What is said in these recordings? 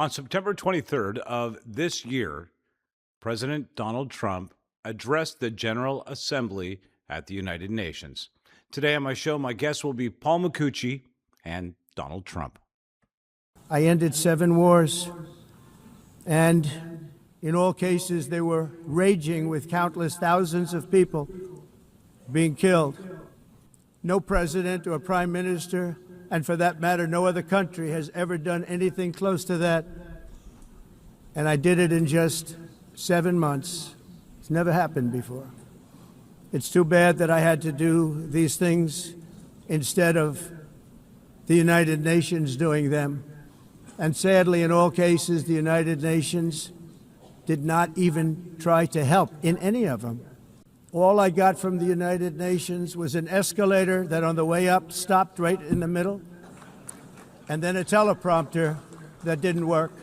On September 23rd of this year, President Donald Trump addressed the General Assembly at the United Nations. Today on my show, my guests will be Paul Micucci and Donald Trump. I ended 7 wars, and in all cases, they were raging with countless thousands of people being killed. No president or prime minister, and for that matter, no other country has ever done anything close to that. And I did it in just 7 months. It's never happened before. It's too bad that I had to do these things instead of the United Nations doing them. And sadly, in all cases, the United Nations did not even try to help in any of them. All I got from the United Nations was an escalator that on the way up stopped right in the middle, and then a teleprompter that didn't work.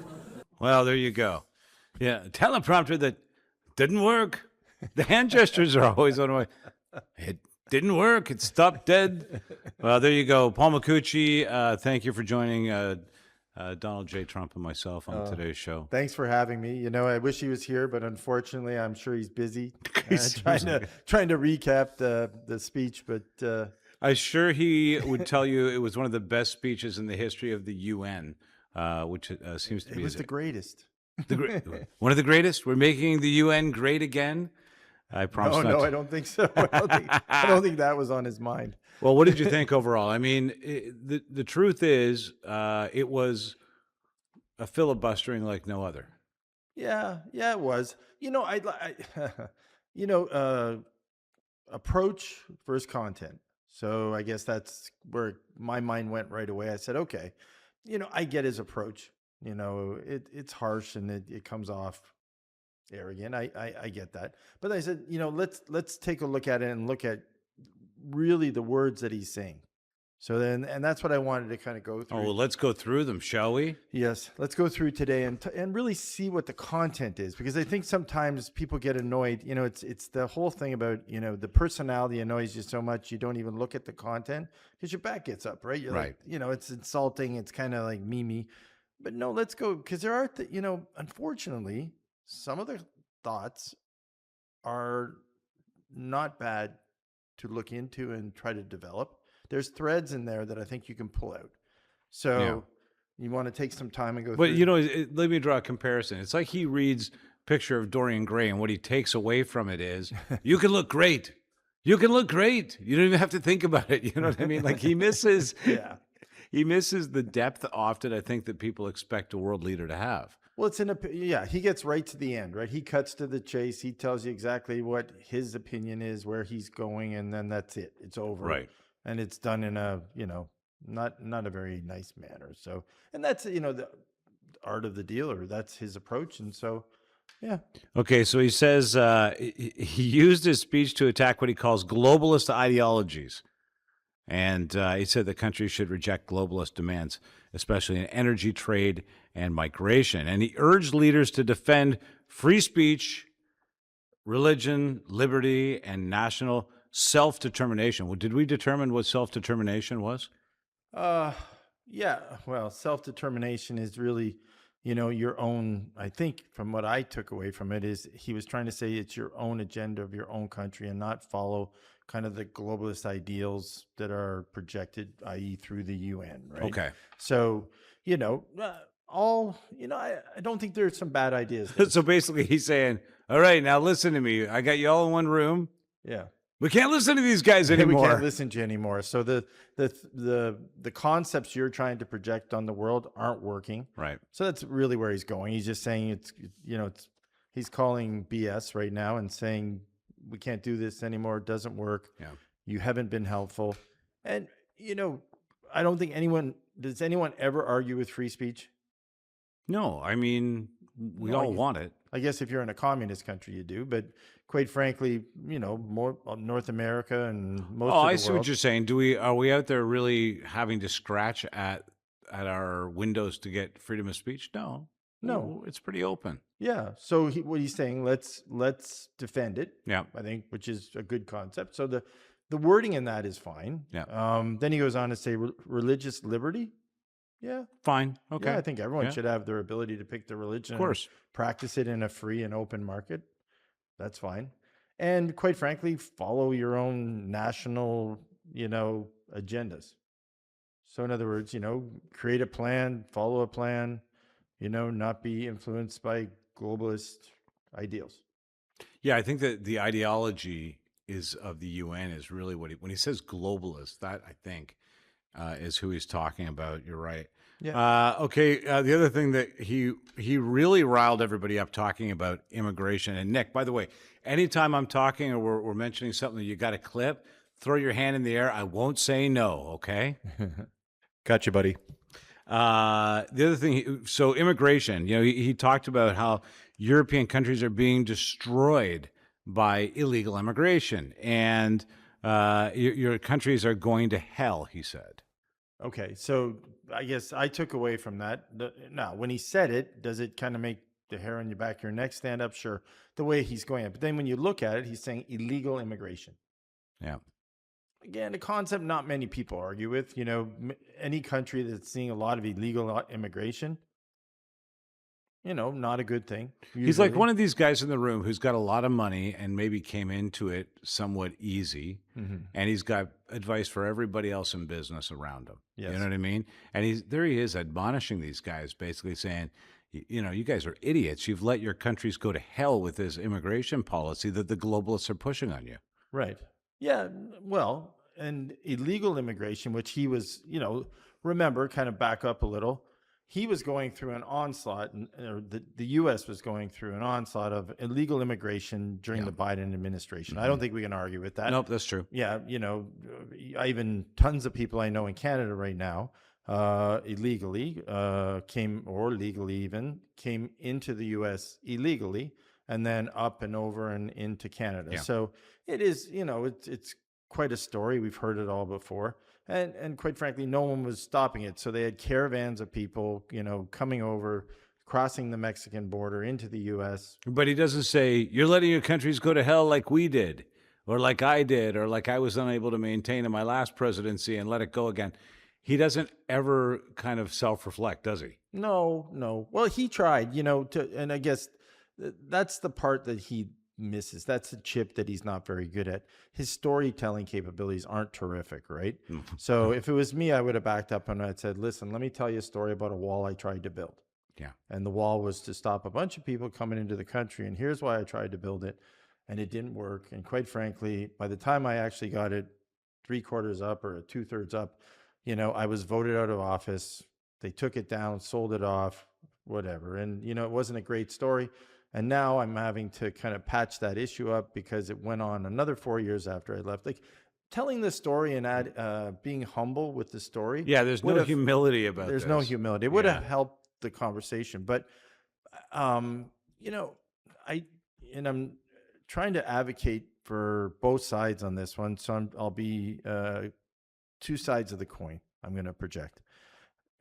Well, there you go. Yeah, a teleprompter that didn't work. The hand gestures are always on the way. It didn't work. It stopped dead. Well, there you go. Paul Micucci, thank you for joining Donald J. Trump and myself on today's show. Thanks for having me. You know, I wish he was here, but unfortunately, I'm sure he's busy trying to recap the speech. But I'm sure he would tell you it was one of the best speeches in the history of the UN, which seems to be. It was the greatest. One of the greatest. We're making the UN great again. I promise. No, I don't think so. I don't think that was on his mind. Well, what did you think overall? I mean, the truth is, it was a filibustering like no other. Yeah, it was. You know, approach versus content. So I guess that's where my mind went right away. I said, okay, I get his approach. It's harsh and it comes off arrogant. I get that. But I said, let's take a look at it and look at really the words that he's saying. So then, and that's what I wanted to kind of go through. Oh, well, let's go through them, shall we? Yes, let's go through today and really see what the content is, because I think sometimes people get annoyed. It's the whole thing about, the personality annoys you so much you don't even look at the content because your back gets up, right? You're right. Like, it's insulting. It's kind of like memey. But no, let's go, because there are, unfortunately, some of the thoughts are not bad to look into and try to develop. There's threads in there that I think you can pull out. So you want to take some time and go through. But, let me draw a comparison. It's like he reads picture of Dorian Gray, and what he takes away from it is, you can look great. You can look great. You don't even have to think about it. You know what I mean? Like he misses, he misses the depth often, I think, that people expect a world leader to have. Well, he gets right to the end, right? He cuts to the chase. He tells you exactly what his opinion is, where he's going, and then that's it. It's over. Right. And it's done in a, not a very nice manner. So, and that's, the art of the deal, or that's his approach. And so, yeah. Okay. So he says he used his speech to attack what he calls globalist ideologies. And he said the country should reject globalist demands, especially in energy, trade, and migration. And he urged leaders to defend free speech, religion, liberty, and national self-determination. Well, did we determine what self-determination was? Yeah. Well, self-determination is really, your own. I think from what I took away from it is he was trying to say it's your own agenda of your own country and not follow kind of the globalist ideals that are projected, i.e. through the UN, right? Okay. So, I don't think there's some bad ideas. So basically he's saying, all right, now listen to me. I got you all in one room. Yeah. We can't listen to these guys anymore. We can't listen to you anymore. So the concepts you're trying to project on the world aren't working. Right. So that's really where he's going. He's just saying he's calling BS right now and saying we can't do this anymore. It doesn't work. Yeah. You haven't been helpful. And I don't think does anyone ever argue with free speech? No, I mean, we all want it. I guess if you're in a communist country, you do. But quite frankly, more North America and most of the world. I see what you're saying. Are we out there really having to scratch at our windows to get freedom of speech? No, it's pretty open. Yeah. So what he's saying, let's defend it. Yeah. I think, which is a good concept. So the wording in that is fine. Yeah. Then he goes on to say religious liberty. Yeah. Fine. Yeah, Okay. I think everyone Yeah. should have their ability to pick their Of religion and course. practice it in a free and open market. That's fine. And quite frankly, follow your own national, agendas. So in other words, create a plan, follow a plan, not be influenced by globalist ideals. Yeah, I think that the ideology is of the UN is really what when he says globalist, that I think is who he's talking about. You're right. Yeah. Okay. The other thing that he really riled everybody up talking about immigration. And Nick, by the way, anytime I'm talking or we're mentioning something that you got a clip, throw your hand in the air. I won't say no. Okay. Gotcha, buddy. The other thing, so immigration, he talked about how European countries are being destroyed by illegal immigration, and your countries are going to hell, he said. Okay, so I guess I took away from that. Now, when he said it, does it kind of make the hair on your back of your neck stand up? Sure, the way he's going at. But then when you look at it, he's saying illegal immigration. Yeah. Again, a concept not many people argue with. Any country that's seeing a lot of illegal immigration, not a good thing. He's like usually. one of these guys in the room who's got a lot of money and maybe came into it somewhat easy, and he's got advice for everybody else in business around him. Yes. You know what I mean? And he is admonishing these guys, basically saying, you guys are idiots. You've let your countries go to hell with this immigration policy that the globalists are pushing on you. Right. Yeah. Well, and illegal immigration, which he was, remember, kind of back up a little. He was going through an onslaught, or the U.S. was going through an onslaught of illegal immigration during the Biden administration. I don't think we can argue with that. Nope, that's true. Yeah. Even tons of people I know in Canada right now illegally came, or legally even, came into the U.S. illegally and then up and over and into Canada. Yeah. So it is, it's quite a story. We've heard it all before. And quite frankly, no one was stopping it. So they had caravans of people, coming over, crossing the Mexican border into the U.S. But he doesn't say, you're letting your countries go to hell like we did, or like I did, or like I was unable to maintain in my last presidency and let it go again. He doesn't ever kind of self-reflect, does he? No. Well, he tried, and I guess that's the part that he misses. That's a chip that he's not very good at. His storytelling capabilities aren't terrific, right? So if it was me, I would have backed up and I'd said, listen, let me tell you a story about a wall I tried to build. Yeah. And the wall was to stop a bunch of people coming into the country. And here's why I tried to build it. And it didn't work. And quite frankly, by the time I actually got it 3/4 up or 2/3 up, I was voted out of office. They took it down, sold it off, whatever. And, it wasn't a great story. And now I'm having to kind of patch that issue up because it went on another 4 years after I left. Like telling the story and being humble with the story. Yeah, there's no humility about this. There's no humility. It would have helped the conversation. But, I'm trying to advocate for both sides on this one. So I'll be two sides of the coin I'm going to project.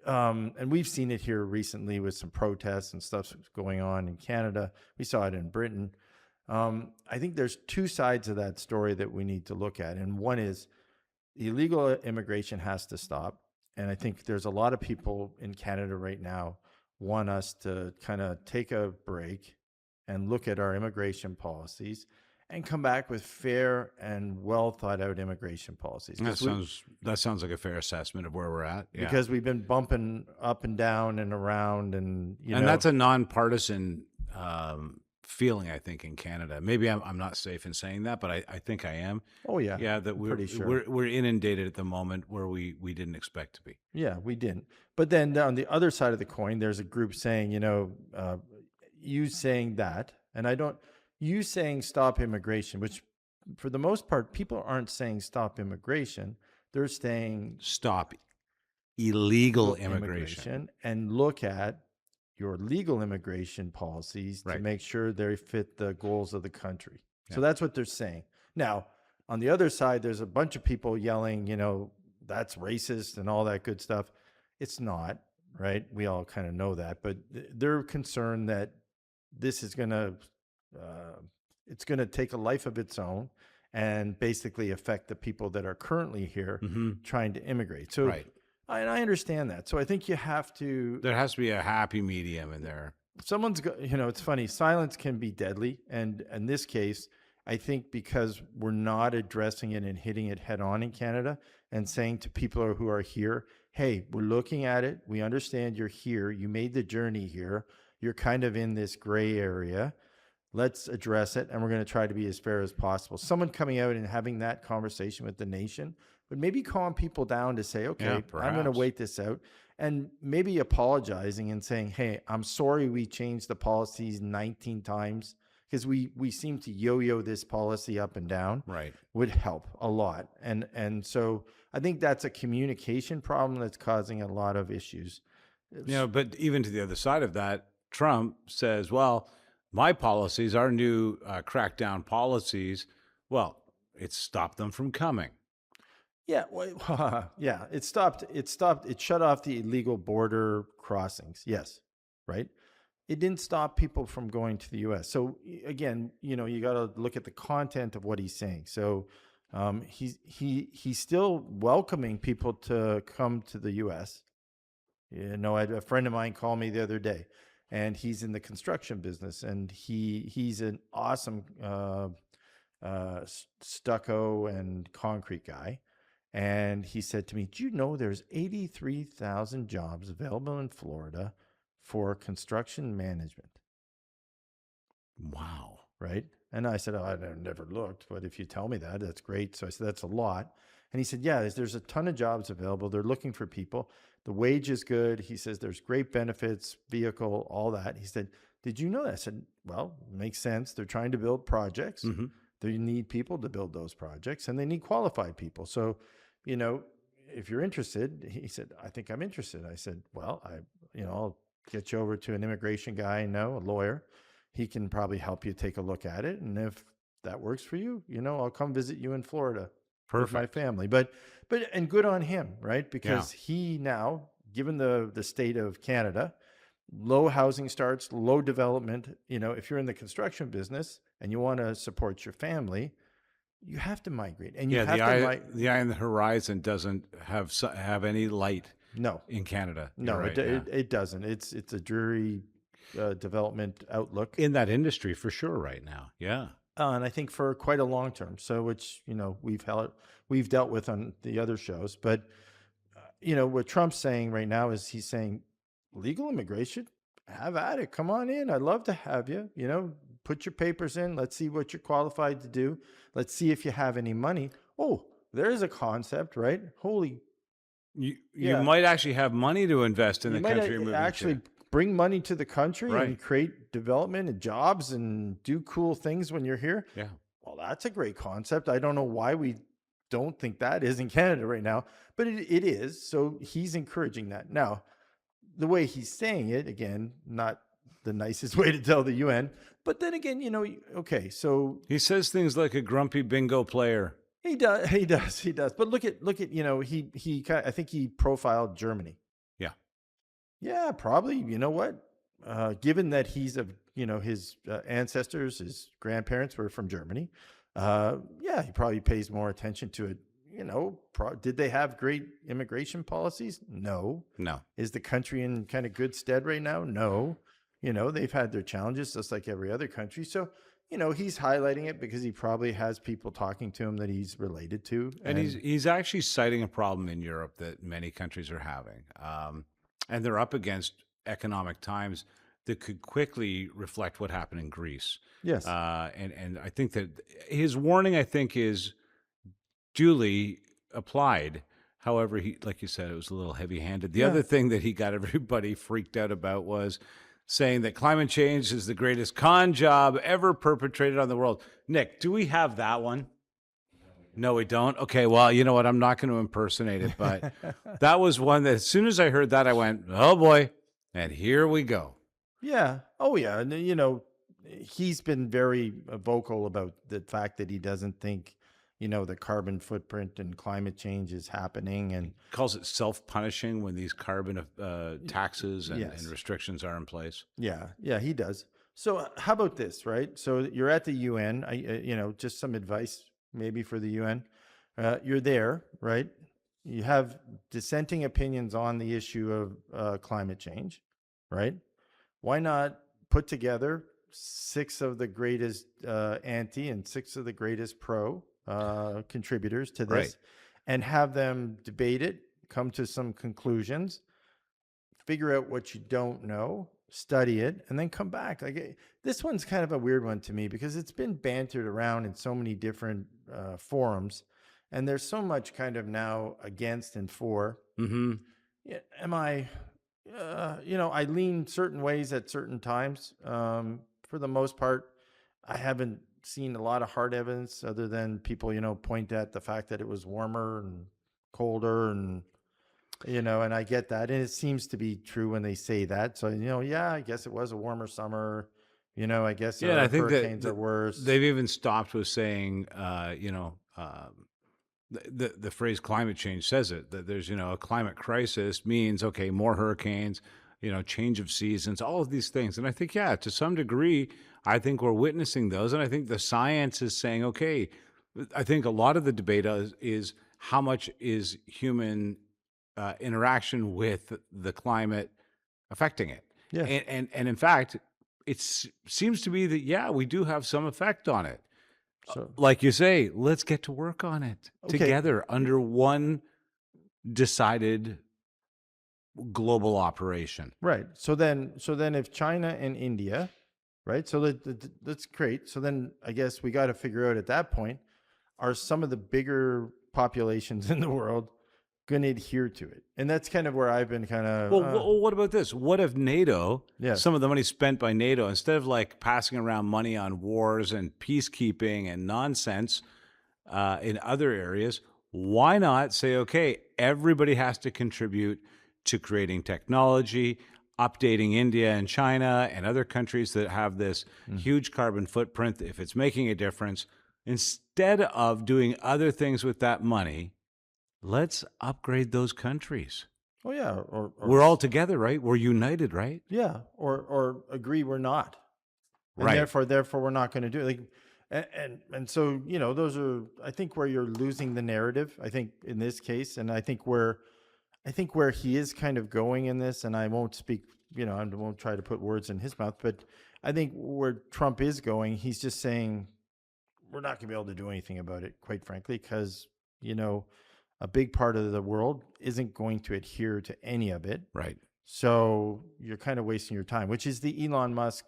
And we've seen it here recently with some protests and stuff going on in Canada. We saw it in Britain. I think there's two sides of that story that we need to look at. And one is illegal immigration has to stop. And I think there's a lot of people in Canada right now want us to kind of take a break and look at our immigration policies and come back with fair and well thought out immigration policies. That sounds like a fair assessment of where we're at. Yeah. Because we've been bumping up and down and around, and that's a nonpartisan feeling, I think, in Canada. Maybe I'm not safe in saying that, but I think I am. Oh yeah, yeah. That we're pretty sure. we're inundated at the moment where we didn't expect to be. Yeah, we didn't. But then on the other side of the coin, there's a group saying, you saying that, and I don't. You saying stop immigration, which for the most part, people aren't saying stop immigration. They're saying stop illegal immigration and look at your legal immigration policies to make sure they fit the goals of the country. Yeah. So that's what they're saying. Now, on the other side, there's a bunch of people yelling, that's racist and all that good stuff. It's not, right? We all kind of know that, but they're concerned that this is going to it's going to take a life of its own and basically affect the people that are currently here trying to immigrate. So And I understand that. So I think you have to. There has to be a happy medium in there. Someone's got, it's funny. Silence can be deadly, and in this case, I think because we're not addressing it and hitting it head on in Canada, and saying to people who are here, "Hey, we're looking at it. We understand you're here. You made the journey here. You're kind of in this gray area. Let's address it, and we're going to try to be as fair as possible." Someone coming out and having that conversation with the nation, but maybe calm people down to say, "Okay, I'm going to perhaps. wait this out." And maybe apologizing and saying, "Hey, I'm sorry we changed the policies 19 times," because we seem to yo-yo this policy up and down. Right. Would help a lot. And so I think that's a communication problem that's causing a lot of issues. But even to the other side of that, Trump says, well, my policies, our new crackdown policies, well, it stopped them from coming. Yeah, well, yeah, it shut off the illegal border crossings. Yes, right. It didn't stop people from going to the U.S. So again, you got to look at the content of what he's saying. So he's still welcoming people to come to the U.S. I had a friend of mine call me the other day, and he's in the construction business, and he's an awesome stucco and concrete guy. And he said to me, "Do you know there's 83,000 jobs available in Florida for construction management?" Wow. Right. And I said, "Oh, I've never looked, but if you tell me that, that's great." So I said, "That's a lot." And he said, "Yeah, there's a ton of jobs available. They're looking for people. The wage is good." He says, "There's great benefits, vehicle, all that." He said, "Did you know that?" I said, "Well, it makes sense. They're trying to build projects. Mm-hmm. They need people to build those projects, and they need qualified people. So, if you're interested," he said, "I think I'm interested." I said, "Well, I'll get you over to an immigration guy I know, a lawyer. He can probably help you take a look at it. And if that works for you, I'll come visit you in Florida with my Perfect. family." But and good on him, right? Because he now, given the state of Canada, low housing starts, low development, if you're in the construction business and you want to support your family, you have to migrate, and you have to the eye on the horizon doesn't have any light. No, in Canada. No, right, it doesn't. It's a dreary development outlook in that industry for sure right now. Yeah, and I think for quite a long term. So, which we've dealt with on the other shows, but what Trump's saying right now is he's saying legal immigration, have at it. Come on in. I'd love to have you. Put your papers in. Let's see what you're qualified to do. Let's see if you have any money. Oh, there's a concept, right? Holy. You might actually have money to invest in the country. You might actually bring money to the country and create development and jobs and do cool things when you're here. Yeah. Well, that's a great concept. I don't know why we don't think that is in Canada right now, but it is. So he's encouraging that. Now, the way he's saying it, again, not the nicest way to tell the UN, but then again, okay, so he says things like a grumpy bingo player. He does. But look at I think he profiled Germany. Yeah, probably. You know what? Given that he's his ancestors, his grandparents were from Germany. He probably pays more attention to it. Did they have great immigration policies? No. Is the country in kind of good stead right now? No. They've had their challenges just like every other country. So, he's highlighting it because he probably has people talking to him that he's related to. And he's actually citing a problem in Europe that many countries are having. And they're up against economic times that could quickly reflect what happened in Greece. Yes. And I think that his warning, is duly applied. However, like you said, it was a little heavy-handed. The other thing that he got everybody freaked out about was saying that climate change is the greatest con job ever perpetrated on the world. Nick, do we have that one? No, we don't. Okay, well, you know what? I'm not going to impersonate it, but that was one that as soon as I heard that, I went, oh boy, and here we go. Yeah. Oh, yeah. And, he's been very vocal about the fact that he doesn't think, the carbon footprint and climate change is happening, and calls it self-punishing when these carbon taxes and restrictions are in place. Yeah, he does. So how about this, right? So you're at the UN, just some advice maybe for the UN. You're there, right? You have dissenting opinions on the issue of climate change, right? Why not put together 6 of the greatest anti and 6 of the greatest pro contributors to this, Right. and have them debate it, come to some conclusions, figure out what you don't know, study it, and then come back. Like, this one's kind of a weird one to me because it's been bantered around in so many different forums, and there's so much kind of now against and for. Mm-hmm. Yeah, am I? I lean certain ways at certain times. For the most part, I haven't seen a lot of hard evidence other than people, point at the fact that it was warmer and colder, and and I get that, and it seems to be true when they say that. So yeah, I guess it was a warmer summer. I guess Yeah, and I think hurricanes that are worse. they've even stopped with saying, the phrase climate change says it, that there's, a climate crisis means, okay, more hurricanes, change of seasons, all of these things. And I think, yeah, to some degree, I think we're witnessing those. And I think the science is saying, okay, I think a lot of the debate is how much is human interaction with the climate affecting it. Yeah. And in fact, it seems to be that, yeah, we do have some effect on it. So Like you say, let's get to work on it Okay. together under one decided global operation. right. So then if China and India, right? So that's great. So then I guess we got to figure out at that point, are some of the bigger populations in the world going to adhere to it? And that's kind of where I've been kind of. Well, what about this? What if NATO, Yeah. some of the money spent by NATO, instead of like passing around money on wars and peacekeeping and nonsense in other areas, why not say, okay, everybody has to contribute to creating technology, updating India and China and other countries that have this huge carbon footprint, if it's making a difference, instead of doing other things with that money, let's upgrade those countries. Oh yeah, or We're all together, right? We're united, right? yeah, or agree we're not, and Right. therefore we're not going to do it. Like, and so those are, I think, where you're losing the narrative. I think in this case, and I think where he is kind of going in this, and I won't speak, I won't try to put words in his mouth, but I think where Trump is going, he's just saying we're not going to be able to do anything about it, quite frankly, because a big part of the world isn't going to adhere to any of it. Right. So you're kind of wasting your time, which is the Elon Musk,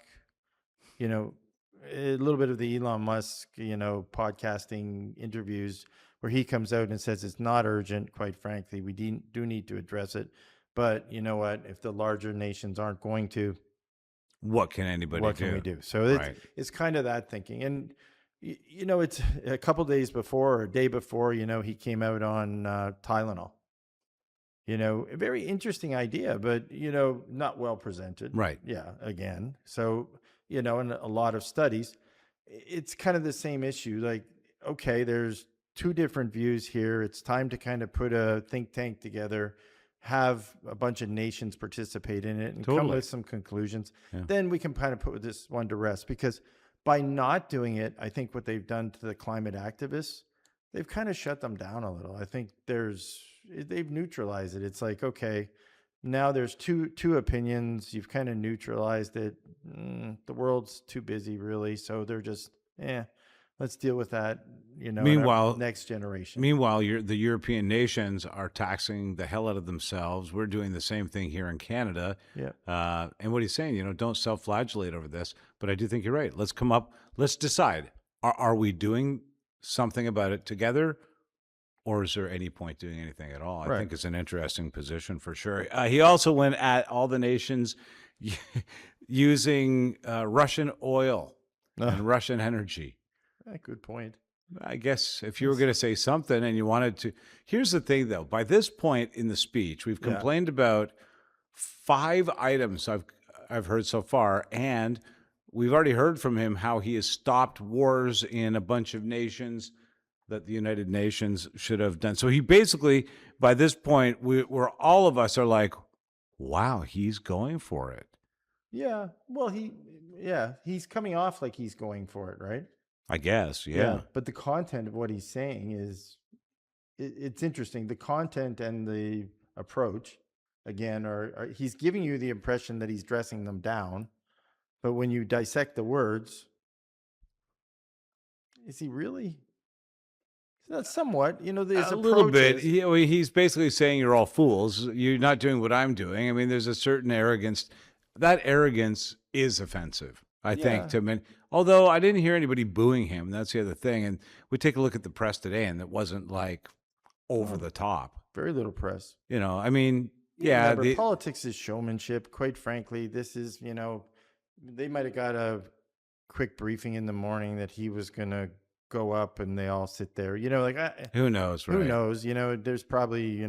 a little bit of the Elon Musk, podcasting interviews where he comes out and says it's not urgent, quite frankly. We do need to address it. But you know what? If the larger nations aren't going to, What can anybody what do? can we do? So Right. it's kind of that thinking. And, it's a couple days before or a day before, he came out on Tylenol. A very interesting idea, but, not well presented. Right. Yeah, again. So, in a lot of studies, it's kind of the same issue. Like, okay, there's 2 different views here. It's time to kind of put a think tank together, have a bunch of nations participate in it, and come Totally. with some conclusions. Yeah. Then we can kind of put this one to rest, because by not doing it, I think what they've done to the climate activists, they've kind of shut them down a little. I think they've neutralized it. It's like, okay, now there's two opinions. You've kind of neutralized it. The world's too busy, really. So they're just, let's deal with that, Meanwhile- next generation. Meanwhile, the European nations are taxing the hell out of themselves. We're doing the same thing here in Canada. Yeah. And what he's saying, don't self-flagellate over this. But I do think you're right. Let's decide. Are we doing something about it together? Or is there any point doing anything at all? I Right. think it's an interesting position for sure. He also went at all the nations using Russian oil and Russian energy. Good point. I guess if you were going to say something and you wanted to, here's the thing though. By this point in the speech, we've Yeah. complained about 5 items I've heard so far, and we've already heard from him how he has stopped wars in a bunch of nations that the United Nations should have done. So he basically, by this point, we're all of us are like, wow, he's going for it. Yeah. Well, he's coming off like he's going for it, right? I guess, yeah. But the content of what he's saying it's interesting. The content and the approach, again, he's giving you the impression that he's dressing them down, but when you dissect the words, is he really? Somewhat, there's a little bit. approaches. He's basically saying you're all fools. You're not doing what I'm doing. I mean, there's a certain arrogance. That arrogance is offensive, I think, to men. Although I didn't hear anybody booing him. That's the other thing. And we take a look at the press today, and it wasn't like over the top. Very little press. I mean, Remember, politics is showmanship. Quite frankly, this is, they might have got a quick briefing in the morning that he was going to go up and they all sit there, who knows, right? Who knows? There's probably,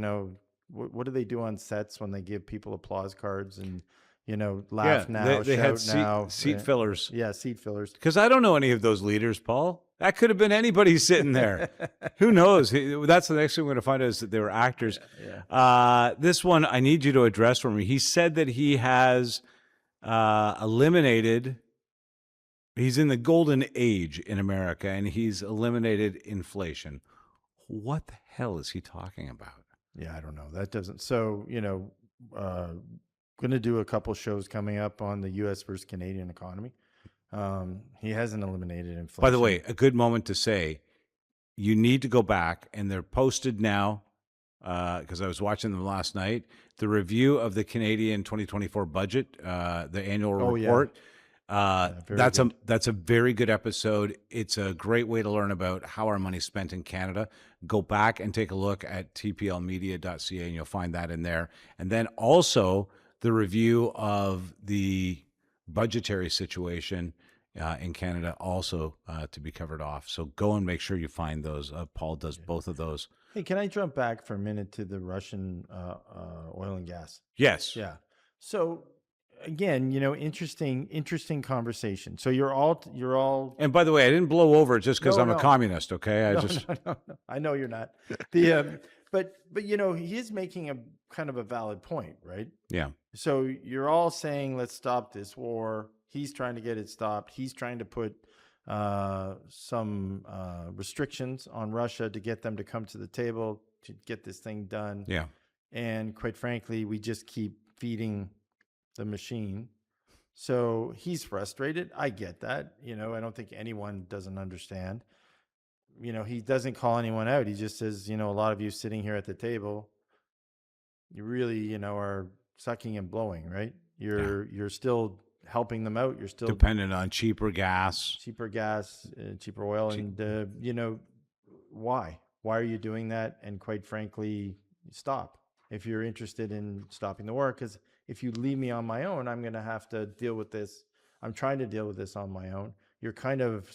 what do they do on sets when they give people applause cards and, laugh now, they shout had now. seat fillers. Yeah, seat fillers. Because I don't know any of those leaders, Paul. That could have been anybody sitting there. Who knows? That's the next thing we're going to find out is that they were actors. Yeah. This one I need you to address for me. He said that he has eliminated. He's in the golden age in America, and he's eliminated inflation. What the hell is he talking about? Yeah, I don't know. That doesn't. So, going to do a couple shows coming up on the U.S. versus Canadian economy. He hasn't eliminated inflation. By the way, a good moment to say, you need to go back, and they're posted now, because I was watching them last night, the review of the Canadian 2024 budget, the annual report. That's a very good episode. It's a great way to learn about how our money's spent in Canada. Go back and take a look at tplmedia.ca, and you'll find that in there. And then also the review of the budgetary situation in Canada, also to be covered off. So go and make sure you find those. Paul does both of those. Hey, can I jump back for a minute to the Russian oil and gas? Yes. Yeah. So again, interesting conversation. So you're all. And by the way, I didn't blow over it just because I'm a communist. Okay, No. I know you're not. But he is making a kind of a valid point, right? Yeah. So you're all saying, let's stop this war. He's trying to get it stopped. He's trying to put some restrictions on Russia to get them to come to the table to get this thing done. Yeah. And quite frankly, we just keep feeding the machine. So he's frustrated. I get that. I don't think anyone doesn't understand. He doesn't call anyone out. He just says, a lot of you sitting here at the table, you really, are sucking and blowing, right? You're still helping them out. You're still dependent on cheaper gas, cheaper oil. And, why? Why are you doing that? And quite frankly, stop. If you're interested in stopping the war, because if you leave me on my own, I'm going to have to deal with this. I'm trying to deal with this on my own. You're kind of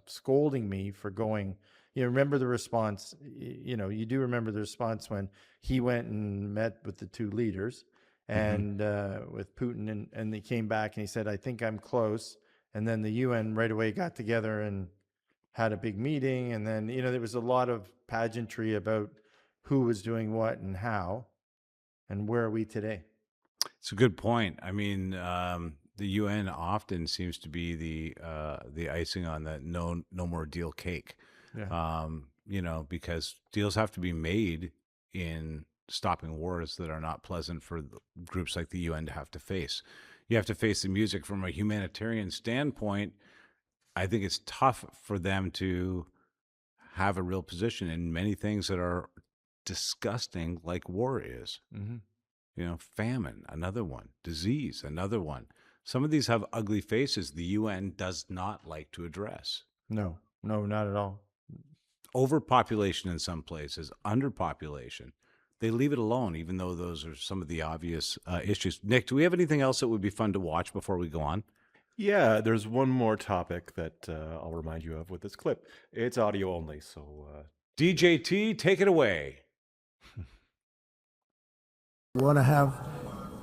scolding me for going. Remember the response. You do remember the response when he went and met with the two leaders and with Putin, and they came back and he said, I think I'm close. And then the UN right away got together and had a big meeting. And then, there was a lot of pageantry about who was doing what and how, and where are we today? It's a good point. I mean, the UN often seems to be the icing on the no more deal cake. Yeah. Because deals have to be made in stopping wars that are not pleasant for groups like the UN to have to face. You have to face the music from a humanitarian standpoint. I think it's tough for them to have a real position in many things that are disgusting, like war is. Mm-hmm. Famine, another one. Disease, another one. Some of these have ugly faces the UN does not like to address. No, not at all. Overpopulation in some places, underpopulation. They leave it alone, even though those are some of the obvious issues. Nick, do we have anything else that would be fun to watch before we go on? Yeah, there's one more topic that I'll remind you of with this clip. It's audio only, so... DJT, take it away. We want to have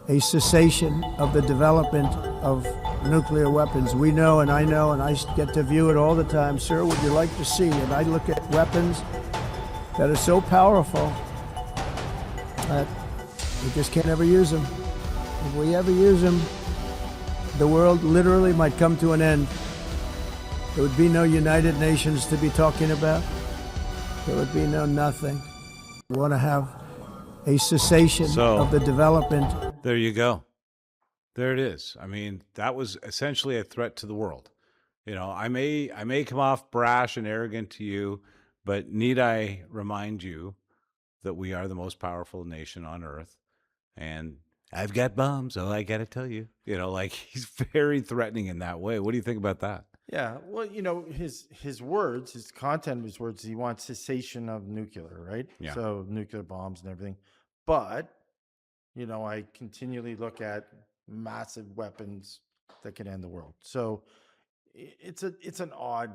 a cessation of the development of nuclear weapons. We know, and I get to view it all the time. Sir, would you like to see? And I look at weapons that are so powerful that we just can't ever use them. If we ever use them, the world literally might come to an end. There would be no United Nations to be talking about. There would be no nothing. We want to have a cessation of the development. There you go. There it is. I mean, that was essentially a threat to the world. You know, I may come off brash and arrogant to you, but need I remind you that we are the most powerful nation on earth, and I've got bombs, so I got to tell you. You know, like, he's very threatening in that way. What do you think about that? Yeah, well, you know, his words, his content of his words, he wants cessation of nuclear, right? Yeah. So nuclear bombs and everything. But, you know, I continually look at massive weapons that could end the world. So it's an odd,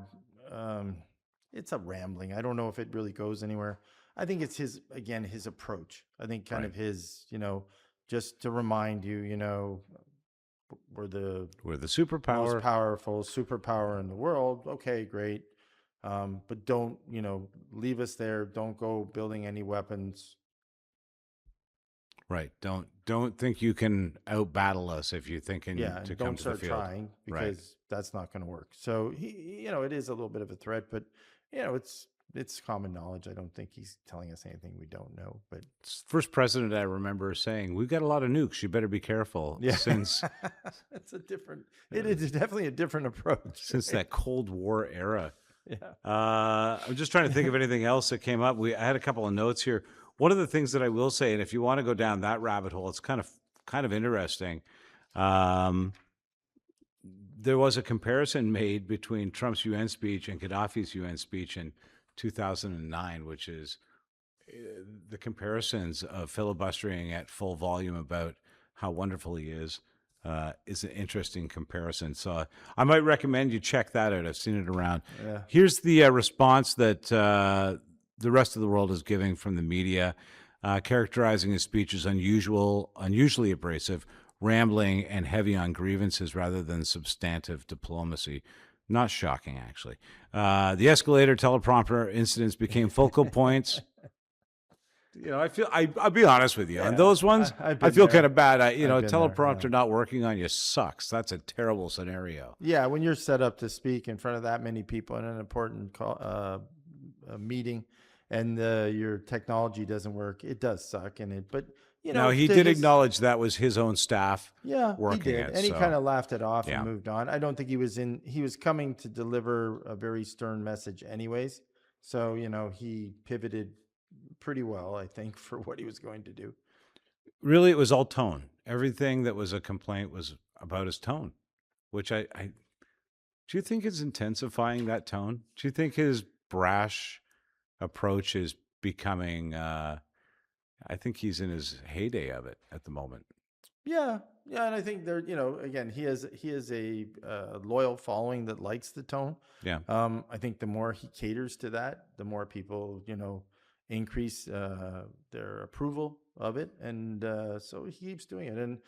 it's a rambling. I don't know if it really goes anywhere. I think it's his approach. I think kind of his, you know, just to remind you, you know, we're the superpower. most powerful superpower in the world. Okay, great. But don't, you know, leave us there. Don't go building any weapons. Right. Don't think you can outbattle us if you're thinking Yeah, to and come don't to the start field. trying, because that's not going to work. So he, you know, it is a little bit of a threat, but you know, it's common knowledge. I don't think he's telling us anything we don't know. But It's the first president I remember saying, "We've got a lot of nukes. You better be careful." yeah, Since it's a different. It is definitely a different approach. since that Cold War era. Yeah. I'm just trying to think of anything else that came up. I had a couple of notes here. One of the things that I will say, and if you want to go down that rabbit hole, it's kind of interesting. There was a comparison made between Trump's UN speech and Gaddafi's UN speech in 2009, which is the comparisons of filibustering at full volume about how wonderful he is an interesting comparison. So I might recommend you check that out. I've seen it around. Yeah. Here's the response that the rest of the world is giving from the media, characterizing his speech as unusually abrasive, rambling, and heavy on grievances rather than substantive diplomacy. Not shocking, actually. The escalator teleprompter incidents became focal points. You know, I'll be honest with you. On those ones, I've I been feel there. kind of bad. You know, I've been there, teleprompter yeah. not working on you sucks. That's a terrible scenario. Yeah, when you're set up to speak in front of that many people in an important meeting, and your technology doesn't work, it does suck. But you know, Now, he did acknowledge that was his own staff. Yeah, working he did, it, and he so- kind of laughed it off Yeah. and moved on. I don't think he was in. He was coming to deliver a very stern message, anyways. So you know, he pivoted pretty well, I think, for what he was going to do. Really, it was all tone. Everything that was a complaint was about his tone, which I do you think is intensifying that tone? Do you think his brash approach is becoming? I think he's in his heyday of it at the moment. Yeah, and I think there, you know, again, he has a loyal following that likes the tone. Yeah. I think the more he caters to that, the more people, you know, increase their approval of it, and so he keeps doing it.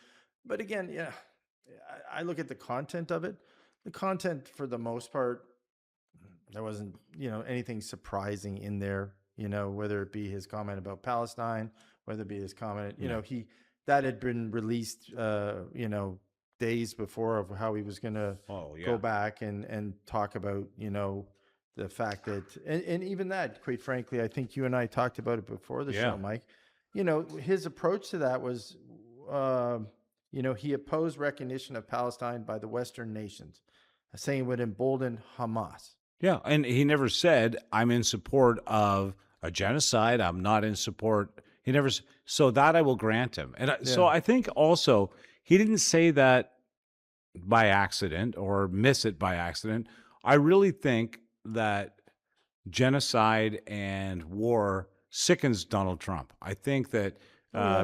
But again, yeah, I look at the content of it. The content, for the most part, there wasn't, you know, anything surprising in there. You know, whether it be his comment about Palestine, whether it be his comment, you know, that had been released, you know, days before, of how he was going to go back and talk about, you know, the fact that, and even that, quite frankly, I think you and I talked about it before the show, Mike. You know, his approach to that was, you know, he opposed recognition of Palestine by the Western nations, saying it would embolden Hamas. Yeah, and he never said, "I'm in support of a genocide. I'm not in support." He never. So that I will grant him. And so I think also he didn't say that by accident or miss it by accident. I really think that genocide and war sickens Donald Trump. I think that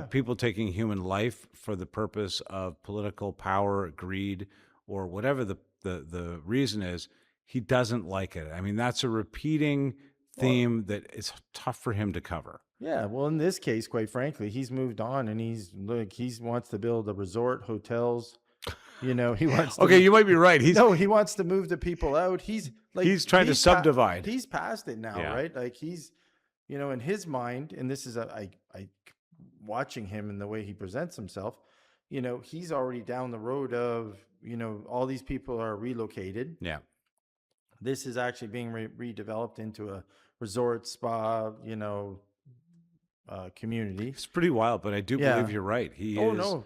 people taking human life for the purpose of political power, greed, or whatever the reason is, he doesn't like it. I mean, that's a repeating theme that it's tough for him to cover. Yeah, well, in this case, quite frankly, he's moved on, and he wants to build a resort, hotels. You know, he wants. Okay, you might be right. He wants to move the people out. He's trying to subdivide. He's past it now, right? Like, he's, you know, in his mind, and this is I watching him and the way he presents himself. You know, he's already down the road of, you know, all these people are relocated. Yeah. This is actually being redeveloped into a resort, spa, you know, community. It's pretty wild, but I do Yeah. believe you're right. He Oh is. no,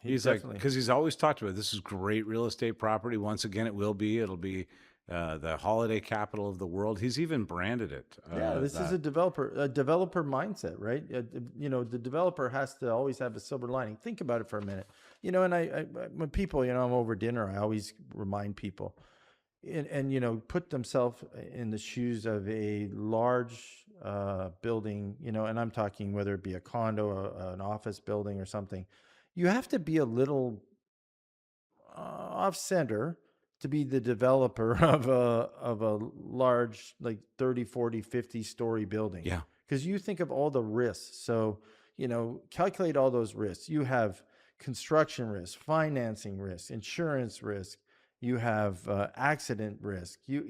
He's like, definitely. because he's always talked about this is great real estate property. Once again, it'll be the holiday capital of the world. He's even branded it. Yeah, this is a developer mindset, right? You know, the developer has to always have a silver lining. Think about it for a minute. You know, and I when people, you know, I'm over dinner, I always remind people, and you know, put themselves in the shoes of a large building, you know, and I'm talking whether it be a condo, an office building, or something. You have to be a little off center to be the developer of a large, like 30, 40, 50 story building. Yeah. Because you think of all the risks. So, you know, calculate all those risks. You have construction risk, financing risk, insurance risk. You have accident risk. You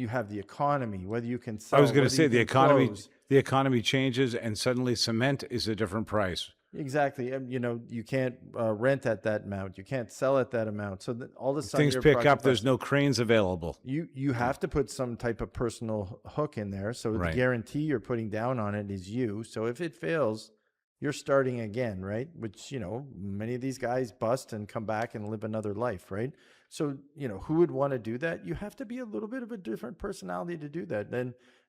have the economy, whether you can sell. I was going to whether say you the can economy. close. The economy changes, and suddenly cement is a different price. Exactly. You know, you can't rent at that amount. You can't sell at that amount. So that all of a sudden Things your pick project up. There's costs- no cranes available. You have to put some type of personal hook in there. So Right. the guarantee you're putting down on it is you. So if it fails, you're starting again, right? Which, you know, many of these guys bust and come back and live another life, right? So, you know, who would want to do that? You have to be a little bit of a different personality to do that.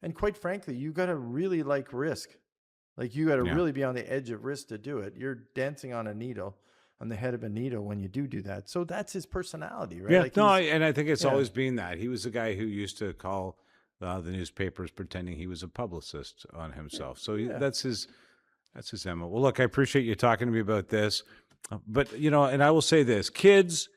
And quite frankly, you got to really like risk. Like you got to Yeah. really be on the edge of risk to do it. You're dancing on the head of a needle when you do that. So that's his personality, right? Yeah, Like no, he's- and I think it's yeah. always been that. He was the guy who used to call the newspapers pretending he was a publicist on himself. So that's his MO. Well, look, I appreciate you talking to me about this, but you know, and I will say this, kids,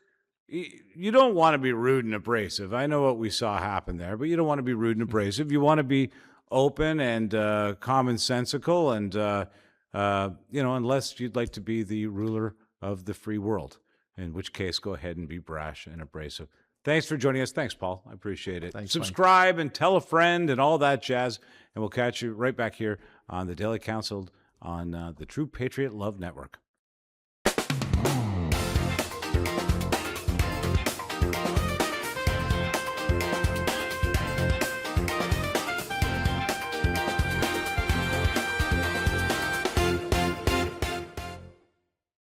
you don't want to be rude and abrasive. I know what we saw happen there, but you don't want to be rude and abrasive. You want to be open and commonsensical, and you know, unless you'd like to be the ruler of the free world, in which case, go ahead and be brash and abrasive. Thanks for joining us. Thanks, Paul. I appreciate it. Thanks, Subscribe and tell a friend and all that jazz, and we'll catch you right back here on the Daily Council on the True Patriot Love Network.